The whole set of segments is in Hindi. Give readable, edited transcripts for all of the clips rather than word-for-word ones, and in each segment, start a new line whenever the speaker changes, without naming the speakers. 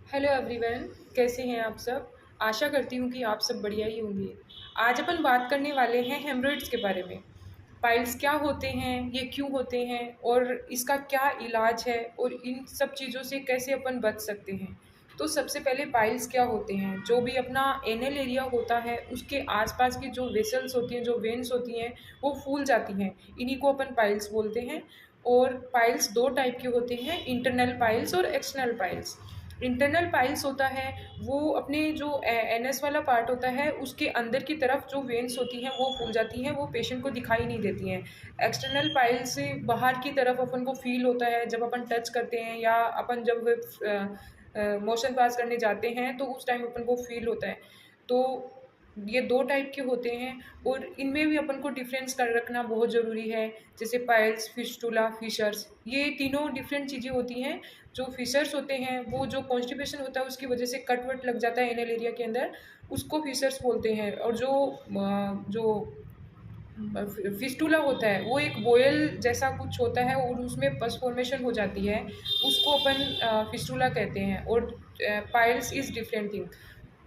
हेलो एवरीवन, कैसे हैं आप सब। आशा करती हूँ कि आप सब बढ़िया ही होंगे। आज अपन बात करने वाले हैं हेमरॉइड्स के बारे में। पाइल्स क्या होते हैं, ये क्यों होते हैं और इसका क्या इलाज है और इन सब चीज़ों से कैसे अपन बच सकते हैं। तो सबसे पहले पाइल्स क्या होते हैं। जो भी अपना एनल एरिया होता है उसके आसपास की जो वेसल्स होती हैं, जो वेन्स होती हैं, वो फूल जाती हैं। इन्हीं को अपन पाइल्स बोलते हैं। और पाइल्स दो टाइप के होते हैं, इंटरनल पाइल्स और एक्सटर्नल पाइल्स। इंटरनल पाइल्स होता है वो अपने जो एनएस वाला पार्ट होता है उसके अंदर की तरफ जो वेन्स होती हैं वो फूल जाती हैं, वो पेशेंट को दिखाई नहीं देती हैं। एक्सटर्नल पाइल से बाहर की तरफ अपन को फील होता है जब अपन टच करते हैं या अपन जब मोशन पास करने जाते हैं तो उस टाइम अपन को फील होता है। तो ये दो टाइप के होते हैं और इनमें भी अपन को डिफरेंस कर रखना बहुत ज़रूरी है। जैसे पाइल्स, फिस्टुला, फिशर्स, ये तीनों डिफरेंट चीज़ें होती हैं। जो फिशर्स होते हैं वो जो कॉन्स्टिपेशन होता है उसकी वजह से कट वट लग जाता है एनल एरिया के अंदर, उसको फिशर्स बोलते हैं। और जो फिस्टुला होता है वो एक बोयल जैसा कुछ होता है और उसमें पस फॉर्मेशन हो जाती है, उसको अपन फिस्टुला कहते हैं। और पाइल्स इज़ डिफरेंट थिंग।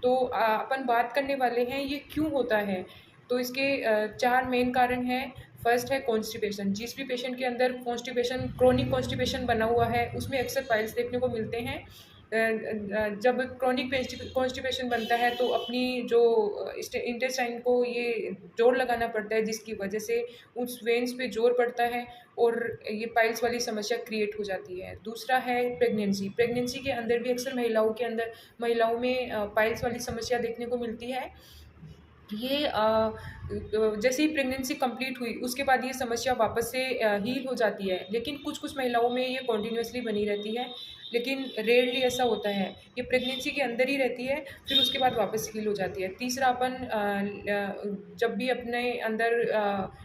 तो अपन बात करने वाले हैं ये क्यों होता है। तो इसके चार मेन कारण हैं। फर्स्ट है कॉन्स्टिपेशन। जिस भी पेशेंट के अंदर कॉन्स्टिपेशन, क्रोनिक कॉन्स्टिपेशन बना हुआ है उसमें अक्सर पाइल्स देखने को मिलते हैं। जब क्रोनिक कॉन्स्टिपेशन बनता है तो अपनी जो इंटेस्टाइन को ये जोर लगाना पड़ता है, जिसकी वजह से उस वेन्स पे जोर पड़ता है और ये पाइल्स वाली समस्या क्रिएट हो जाती है। दूसरा है प्रेगनेंसी। प्रेगनेंसी के अंदर भी अक्सर महिलाओं में पाइल्स वाली समस्या देखने को मिलती है। ये जैसे ही प्रेगनेंसी कंप्लीट हुई उसके बाद ये समस्या वापस से हील हो जाती है, लेकिन कुछ कुछ महिलाओं में ये कॉन्टिन्यूसली बनी रहती है। लेकिन रेयरली ऐसा होता है, ये प्रेगनेंसी के अंदर ही रहती है, फिर उसके बाद वापस हील हो जाती है। तीसरा, अपन जब भी अपने अंदर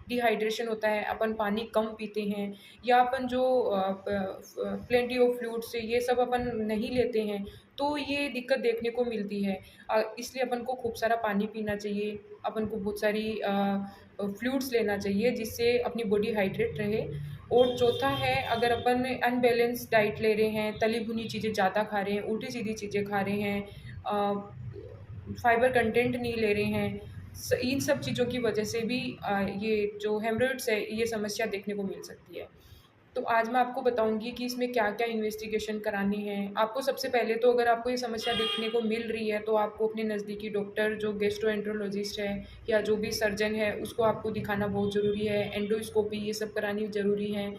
डिहाइड्रेशन होता है, अपन पानी कम पीते हैं या अपन जो प्लेंटी ऑफ फ्लूइड्स ये सब अपन नहीं लेते हैं, तो ये दिक्कत देखने को मिलती है। इसलिए अपन को खूब सारा पानी पीना चाहिए, अपन को बहुत सारी फ्लूइड्स लेना चाहिए जिससे अपनी बॉडी हाइड्रेट रहे। और चौथा है, अगर अपन अनबैलेंस डाइट ले रहे हैं, तली भुनी चीज़ें ज़्यादा खा रहे हैं, उल्टी सीधी चीज़ें खा रहे हैं, फाइबर कंटेंट नहीं ले रहे हैं, इन सब चीज़ों की वजह से भी ये जो हेमरॉइड्स है ये समस्या देखने को मिल सकती है। तो आज मैं आपको बताऊंगी कि इसमें क्या-क्या इन्वेस्टिगेशन करानी है। आपको सबसे पहले तो अगर आपको ये समस्या देखने को मिल रही है तो आपको अपने नज़दीकी डॉक्टर जो गैस्ट्रोएंटरोलॉजिस्ट है या जो भी सर्जन है उसको आपको दिखाना बहुत ज़रूरी है। एंडोस्कोपी ये सब करानी ज़रूरी है,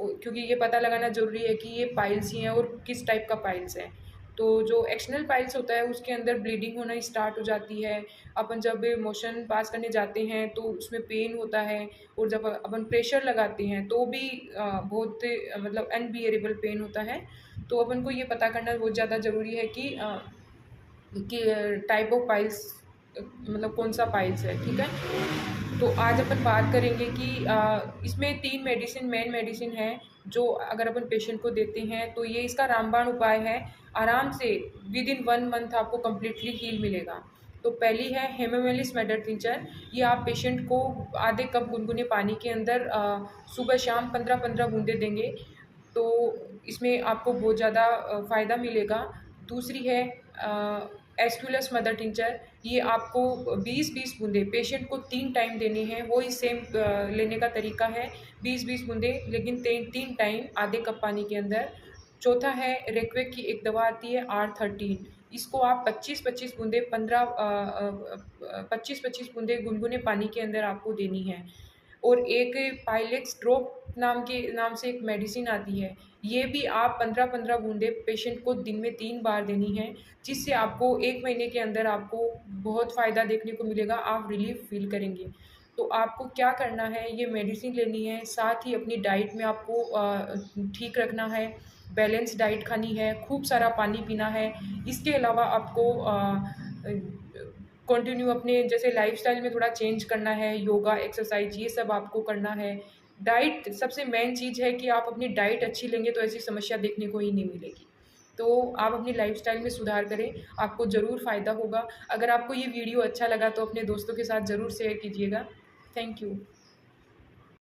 क्योंकि ये पता लगाना ज़रूरी है कि ये पाइल्स ही हैं और किस टाइप का पाइल्स है। तो जो एक्सटर्नल पाइल्स होता है उसके अंदर ब्लीडिंग होना स्टार्ट हो जाती है। अपन जब मोशन पास करने जाते हैं तो उसमें पेन होता है और जब अपन प्रेशर लगाते हैं तो भी बहुत मतलब अनबियरेबल पेन होता है। तो अपन को ये पता करना बहुत ज़्यादा ज़रूरी है कि टाइप ऑफ पाइल्स मतलब कौन सा पाइल्स है, ठीक है। तो आज अपन बात करेंगे कि इसमें तीन मेन मेडिसिन है जो अगर अपन पेशेंट को देते हैं तो ये इसका रामबाण उपाय है। आराम से विद इन 1 मंथ आपको कम्प्लीटली हील मिलेगा। तो पहली है हेमामेलिस मेडर टिंचर। ये आप पेशेंट को आधे कप गुनगुने पानी के अंदर सुबह शाम 15-15 बूंदे देंगे, तो इसमें आपको बहुत ज़्यादा फ़ायदा मिलेगा। दूसरी है एस्क्युलस मदर टिंचर। ये आपको 20-20 बूंदे पेशेंट को 3 टाइम देने हैं, वही सेम लेने का तरीका है, 20-20 बूंदे लेकिन 3 टाइम आधे कप पानी के अंदर। चौथा है रेक्वेक की एक दवा आती है R13। इसको आप 25-25 बूंदे 25-25 बूंदे गुनगुने पानी के अंदर आपको देनी है। और एक पाइलेक्स ड्रॉप नाम से एक मेडिसिन आती है, ये भी आप 15-15 बूंदे पेशेंट को दिन में 3 बार देनी है, जिससे आपको 1 महीने के अंदर आपको बहुत फ़ायदा देखने को मिलेगा, आप रिलीफ़ फ़ील करेंगे। तो आपको क्या करना है, ये मेडिसिन लेनी है, साथ ही अपनी डाइट में आपको ठीक रखना है, बैलेंस डाइट खानी है, खूब सारा पानी पीना है। इसके अलावा आपको कंटिन्यू अपने जैसे लाइफ़स्टाइल में थोड़ा चेंज करना है, योगा, एक्सरसाइज़ ये सब आपको करना है। डाइट सबसे मेन चीज़ है कि आप अपनी डाइट अच्छी लेंगे तो ऐसी समस्या देखने को ही नहीं मिलेगी। तो आप अपनी लाइफ़स्टाइल में सुधार करें, आपको ज़रूर फ़ायदा होगा। अगर आपको ये वीडियो अच्छा लगा तो अपने दोस्तों के साथ ज़रूर शेयर कीजिएगा। Thank you.